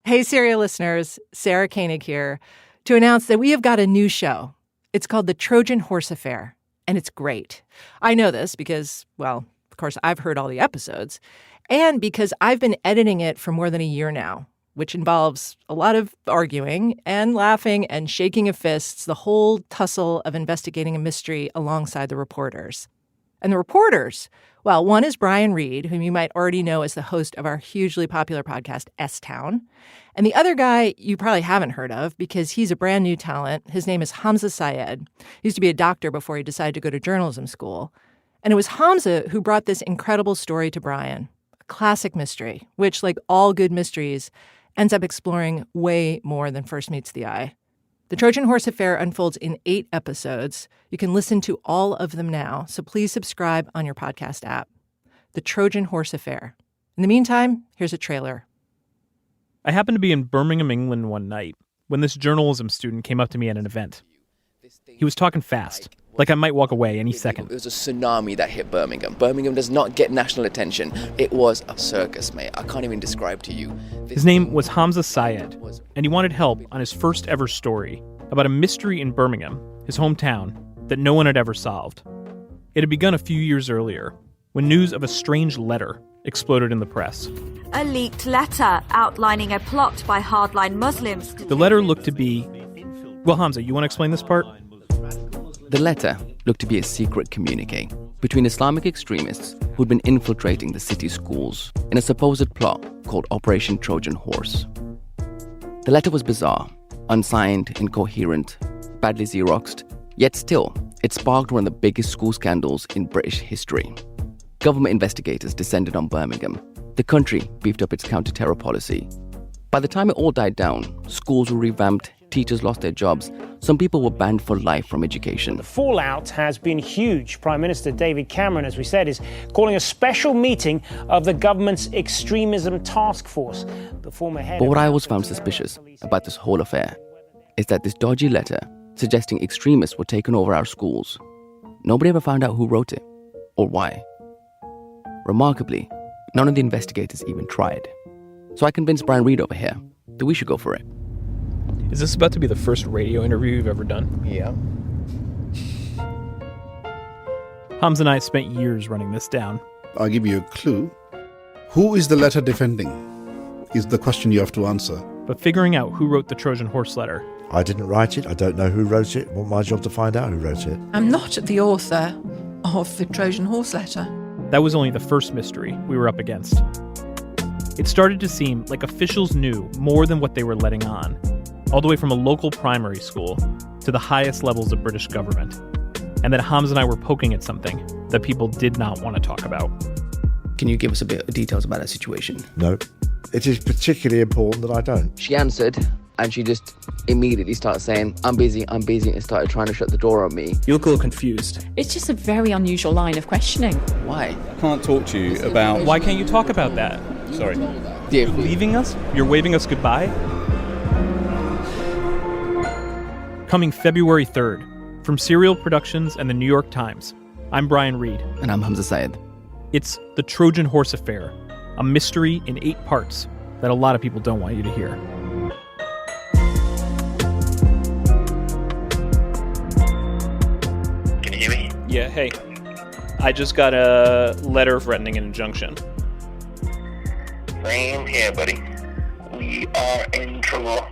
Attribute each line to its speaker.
Speaker 1: Hey, Serial listeners, Sarah Koenig here to announce that we have got a new show. It's called The Trojan Horse Affair, and it's great. I know this because, well, of course, I've heard all the episodes, and because I've been editing it for more than a year now, which involves a lot of arguing and laughing and shaking of fists, the whole tussle of investigating a mystery alongside the reporters. And the reporters, well, one is Brian Reed, whom you might already know as the host of our hugely popular podcast, S-Town. And the other guy you probably haven't heard of because he's a brand new talent. His name is Hamza Syed. He used to be a doctor before he decided to go to journalism school. And it was Hamza who brought this incredible story to Brian, a classic mystery, which, like all good mysteries, ends up exploring way more than first meets the eye. The Trojan Horse Affair unfolds in 8 episodes. You can listen to all of them now, so please subscribe on your podcast app. The Trojan Horse Affair. In the meantime, here's a trailer.
Speaker 2: I happened to be in Birmingham, England one night when this journalism student came up to me at an event. He was talking fast, like I might walk away any second.
Speaker 3: It was a tsunami that hit Birmingham. Birmingham does not get national attention. It was a circus, mate. I can't even describe to you.
Speaker 2: His name was Hamza Syed, and he wanted help on his first ever story about a mystery in Birmingham, his hometown, that no one had ever solved. It had begun a few years earlier, when news of a strange letter exploded in the press.
Speaker 4: A leaked letter outlining a plot by hardline Muslims.
Speaker 2: The letter looked to be... Well, Hamza, you want to explain this part?
Speaker 3: The letter looked to be a secret communique between Islamic extremists who'd been infiltrating the city's schools in a supposed plot called Operation Trojan Horse. The letter was bizarre, unsigned, incoherent, badly Xeroxed, yet still, it sparked one of the biggest school scandals in British history. Government investigators descended on Birmingham. The country beefed up its counter-terror policy. By the time it all died down, schools were revamped, teachers lost their jobs, some people were banned for life from education.
Speaker 5: The fallout has been huge. Prime Minister David Cameron, as we said, is calling a special meeting of the government's extremism task force. The former head.
Speaker 3: But what I always found suspicious about this whole affair is that this dodgy letter suggesting extremists were taking over our schools, nobody ever found out who wrote it or why. Remarkably, none of the investigators even tried. So I convinced Brian Reed over here that we should go for it.
Speaker 2: Is this about to be the first radio interview you've ever done?
Speaker 3: Yeah.
Speaker 2: Hamza and I spent years running this down.
Speaker 6: I'll give you a clue. Who is the letter defending is the question you have to answer.
Speaker 2: But figuring out who wrote the Trojan Horse letter.
Speaker 7: I didn't write it. I don't know who wrote it. Well, my job to find out who wrote it.
Speaker 8: I'm not the author of the Trojan Horse letter.
Speaker 2: That was only the first mystery we were up against. It started to seem like officials knew more than what they were letting on, all the way from a local primary school to the highest levels of British government, and that Hamza and I were poking at something that people did not want to talk about.
Speaker 3: Can you give us a bit of details about that situation?
Speaker 7: No. It is particularly important that I don't.
Speaker 3: She answered, and she just immediately started saying, I'm busy, and started trying to shut the door on me.
Speaker 2: You look a little confused.
Speaker 9: It's just a very unusual line of questioning.
Speaker 3: Why?
Speaker 10: I can't talk to you about...
Speaker 2: Why can't you talk about that?
Speaker 10: Sorry.
Speaker 3: You're
Speaker 2: leaving us? You're waving us goodbye? Coming February 3rd, from Serial Productions and the New York Times, I'm Brian Reed.
Speaker 3: And I'm Hamza Syed.
Speaker 2: It's The Trojan Horse Affair, a mystery in 8 parts that a lot of people don't want you to hear.
Speaker 11: Can you hear me?
Speaker 2: Yeah, hey. I just got a letter threatening an injunction.
Speaker 11: Same here, buddy. We are in trouble.